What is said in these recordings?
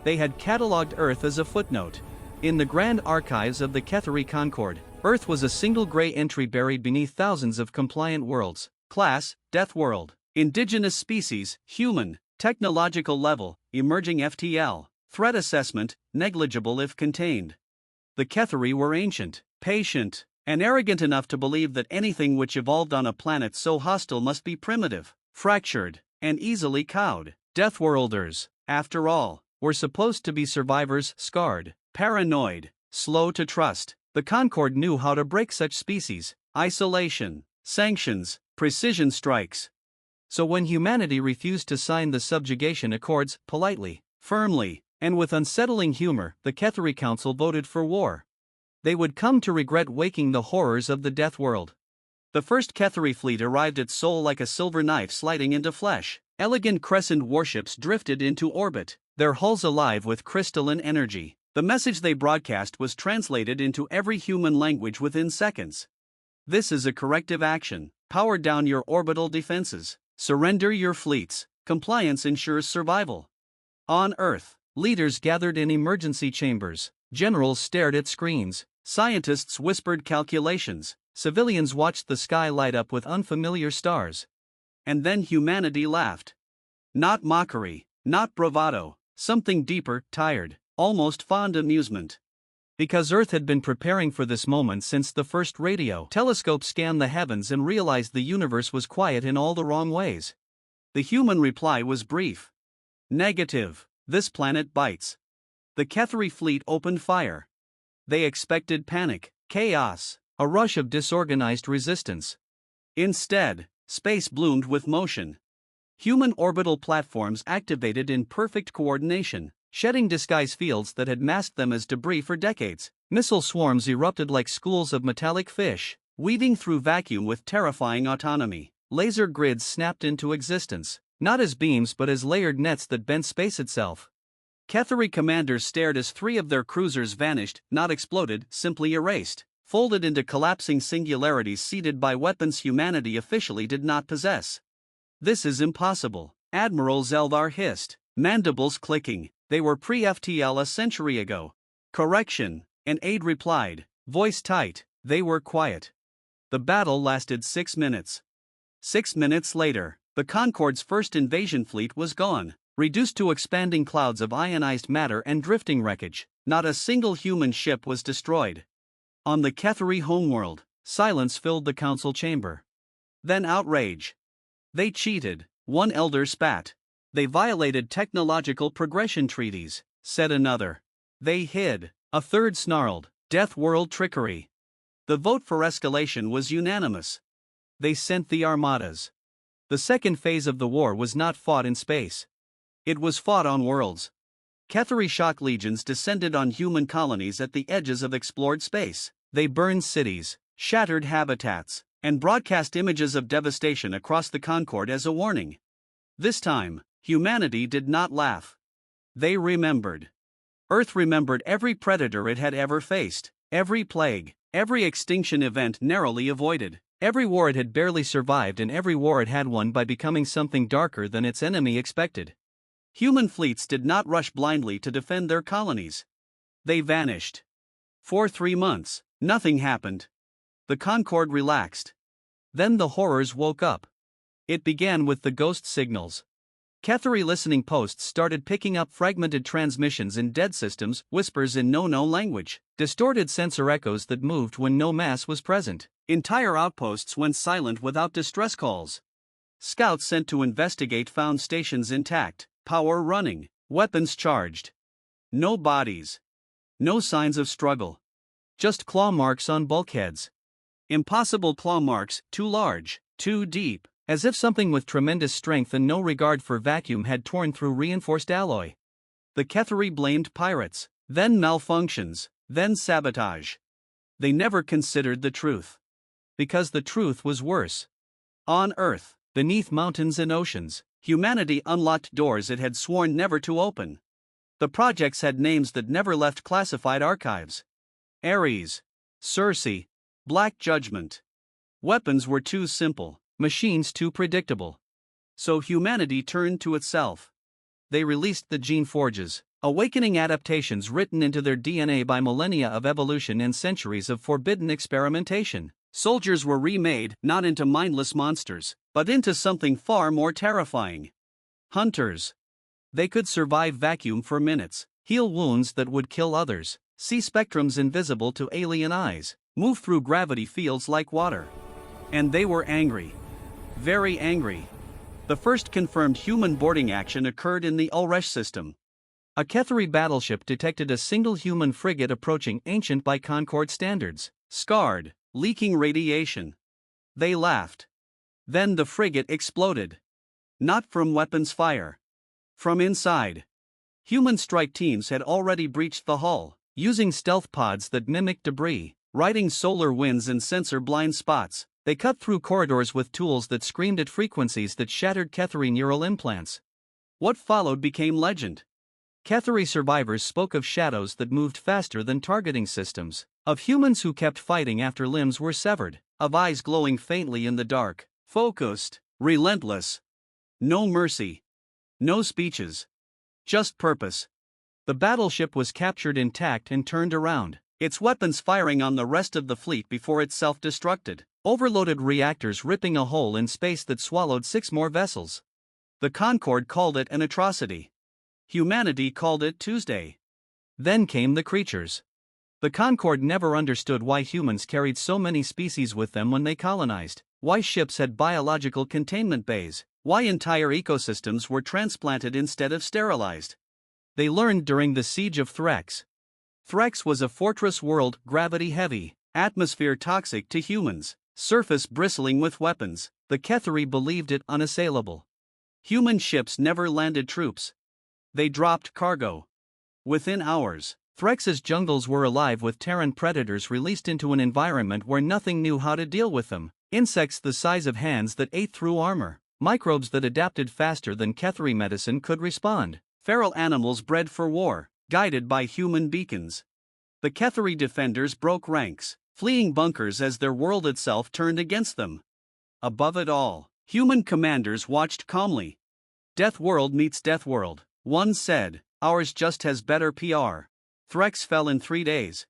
They had catalogued Earth as a footnote. In the grand archives of the Ketheri Concord, Earth was a single gray entry buried beneath thousands of compliant worlds. Class, Deathworld. Indigenous species, human. Technological level, emerging FTL. Threat assessment, negligible if contained. The Ketheri were ancient, patient, and arrogant enough to believe that anything which evolved on a planet so hostile must be primitive, fractured, and easily cowed. Deathworlders, after all, were supposed to be survivors, scarred, paranoid, slow to trust. The Concord knew how to break such species: isolation, sanctions, precision strikes. So when humanity refused to sign the subjugation accords, politely, firmly, and with unsettling humor, the Ketheri Council voted for war. They would come to regret waking the horrors of the death world. The first Ketheri fleet arrived at Sol like a silver knife sliding into flesh. Elegant crescent warships drifted into orbit, their hulls alive with crystalline energy. The message they broadcast was translated into every human language within seconds. This is a corrective action. Power down your orbital defenses. Surrender your fleets. Compliance ensures survival. On Earth, leaders gathered in emergency chambers. Generals stared at screens. Scientists whispered calculations. Civilians watched the sky light up with unfamiliar stars. And then humanity laughed. Not mockery, not bravado, something deeper, tired, almost fond amusement. Because Earth had been preparing for this moment since the first radio telescope scanned the heavens and realized the universe was quiet in all the wrong ways. The human reply was brief. Negative. This planet bites. The Ketheri fleet opened fire. They expected panic, chaos, a rush of disorganized resistance. Instead, space bloomed with motion. Human orbital platforms activated in perfect coordination, shedding disguise fields that had masked them as debris for decades. Missile swarms erupted like schools of metallic fish, weaving through vacuum with terrifying autonomy. Laser grids snapped into existence, not as beams but as layered nets that bent space itself. Ketheri commanders stared as 3 of their cruisers vanished, not exploded, simply erased, folded into collapsing singularities seeded by weapons humanity officially did not possess. This is impossible, Admiral Zeldar hissed, mandibles clicking. They were pre-FTL a century ago. Correction, an aide replied, voice tight. They were quiet. The battle lasted 6 minutes. 6 minutes later, the Concord's first invasion fleet was gone, reduced to expanding clouds of ionized matter and drifting wreckage. Not a single human ship was destroyed. On the Ketheri homeworld, silence filled the council chamber. Then outrage. They cheated, one elder spat. They violated technological progression treaties, said another. They hid, a third snarled, death world trickery. The vote for escalation was unanimous. They sent the armadas. The second phase of the war was not fought in space. It was fought on worlds. Ketheri shock legions descended on human colonies at the edges of explored space. They burned cities, shattered habitats, and broadcast images of devastation across the Concord as a warning. This time, humanity did not laugh. They remembered. Earth remembered every predator it had ever faced, every plague, every extinction event narrowly avoided, every war it had barely survived, and every war it had won by becoming something darker than its enemy expected. Human fleets did not rush blindly to defend their colonies. They vanished. For 3 months, nothing happened. The Concord relaxed. Then the horrors woke up. It began with the ghost signals. Ketheri listening posts started picking up fragmented transmissions in dead systems, whispers in no language, distorted sensor echoes that moved when no mass was present. Entire outposts went silent without distress calls. Scouts sent to investigate found stations intact, power running, weapons charged. No bodies. No signs of struggle. Just claw marks on bulkheads. Impossible claw marks, too large, too deep, as if something with tremendous strength and no regard for vacuum had torn through reinforced alloy. The Ketheri blamed pirates, then malfunctions, then sabotage. They never considered the truth. Because the truth was worse. On Earth, beneath mountains and oceans, humanity unlocked doors it had sworn never to open. The projects had names that never left classified archives. Ares, Circe, Black Judgment. Weapons were too simple, machines too predictable. So humanity turned to itself. They released the gene forges, awakening adaptations written into their DNA by millennia of evolution and centuries of forbidden experimentation. Soldiers were remade not into mindless monsters, but into something far more terrifying. Hunters. They could survive vacuum for minutes, heal wounds that would kill others, see spectrums invisible to alien eyes, move through gravity fields like water. And they were angry. Very angry. The first confirmed human boarding action occurred in the Ulresh system. A Ketheri battleship detected a single human frigate approaching ancient by Concord standards, scarred, leaking radiation. They laughed. Then the frigate exploded. Not from weapons fire. From inside. Human strike teams had already breached the hull, using stealth pods that mimicked debris, riding solar winds and sensor blind spots. They cut through corridors with tools that screamed at frequencies that shattered Ketheri neural implants. What followed became legend. Ketheri survivors spoke of shadows that moved faster than targeting systems, of humans who kept fighting after limbs were severed, of eyes glowing faintly in the dark, focused, relentless. No mercy. No speeches. Just purpose. The battleship was captured intact and turned around, its weapons firing on the rest of the fleet before it self-destructed, overloaded reactors ripping a hole in space that swallowed 6 more vessels. The Concorde called it an atrocity. Humanity called it Tuesday. Then came the creatures. The Concorde never understood why humans carried so many species with them when they colonized, why ships had biological containment bays, why entire ecosystems were transplanted instead of sterilized. They learned during the siege of Threx. Threx was a fortress world, gravity-heavy, atmosphere toxic to humans, surface bristling with weapons. The Ketheri believed it unassailable. Human ships never landed troops. They dropped cargo. Within hours, Threx's jungles were alive with Terran predators released into an environment where nothing knew how to deal with them. Insects the size of hands that ate through armor, microbes that adapted faster than Ketheri medicine could respond, feral animals bred for war, guided by human beacons. The Ketheri defenders broke ranks, fleeing bunkers as their world itself turned against them. Above it all, human commanders watched calmly. Deathworld meets Deathworld, one said, ours just has better PR. Threx fell in 3 days.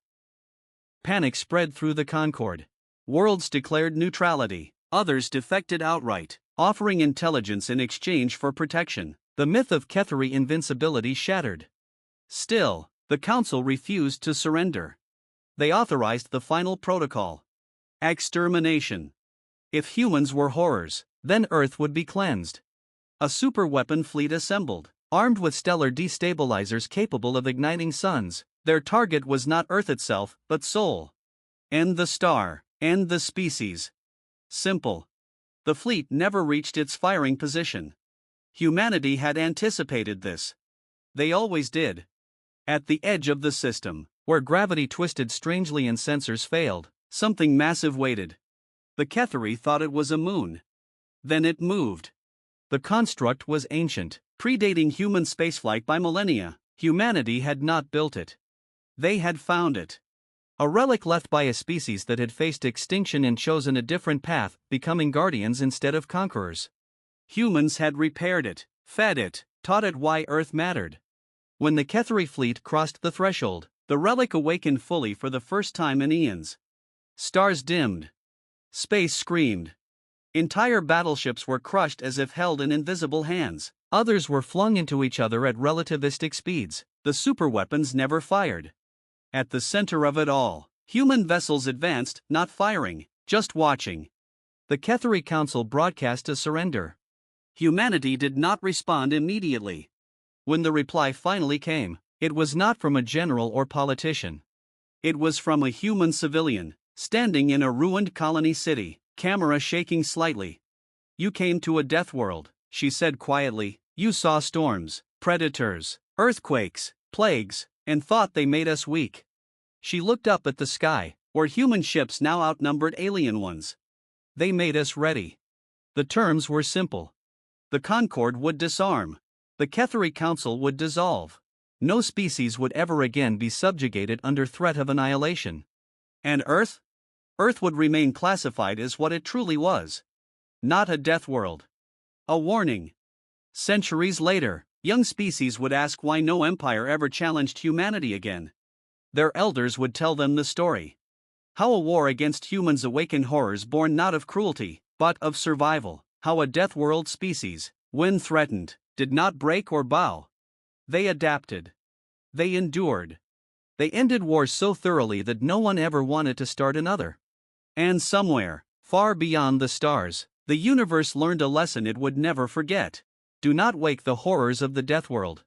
Panic spread through the Concorde. Worlds declared neutrality, others defected outright, offering intelligence in exchange for protection. The myth of Ketheri invincibility shattered. Still, the Council refused to surrender. They authorized the final protocol. Extermination. If humans were horrors, then Earth would be cleansed. A superweapon fleet assembled, armed with stellar destabilizers capable of igniting suns. Their target was not Earth itself, but Sol. End the star, end the species. Simple. The fleet never reached its firing position. Humanity had anticipated this. They always did. At the edge of the system, where gravity twisted strangely and sensors failed, something massive waited. The Ketheri thought it was a moon. Then it moved. The construct was ancient, predating human spaceflight by millennia. Humanity had not built it. They had found it. A relic left by a species that had faced extinction and chosen a different path, becoming guardians instead of conquerors. Humans had repaired it, fed it, taught it why Earth mattered. When the Ketheri fleet crossed the threshold, the relic awakened fully for the first time in eons. Stars dimmed. Space screamed. Entire battleships were crushed as if held in invisible hands. Others were flung into each other at relativistic speeds. The superweapons never fired. At the center of it all, human vessels advanced, not firing, just watching. The Ketheri Council broadcast a surrender. Humanity did not respond immediately. When the reply finally came, it was not from a general or politician. It was from a human civilian, standing in a ruined colony city, camera shaking slightly. You came to a death world, she said quietly. You saw storms, predators, earthquakes, plagues, and thought they made us weak. She looked up at the sky, where human ships now outnumbered alien ones. They made us ready. The terms were simple. The Concorde would disarm. The Ketheri Council would dissolve. No species would ever again be subjugated under threat of annihilation. And Earth? Earth would remain classified as what it truly was. Not a death world. A warning. Centuries later, Young species would ask why no empire ever challenged humanity again. Their elders would tell them the story. How a war against humans awakened horrors born not of cruelty, but of survival. How a deathworld species, when threatened, did not break or bow. They adapted. They endured. They ended wars so thoroughly that no one ever wanted to start another. And somewhere, far beyond the stars, the universe learned a lesson it would never forget. Do not wake the horrors of the deathworld.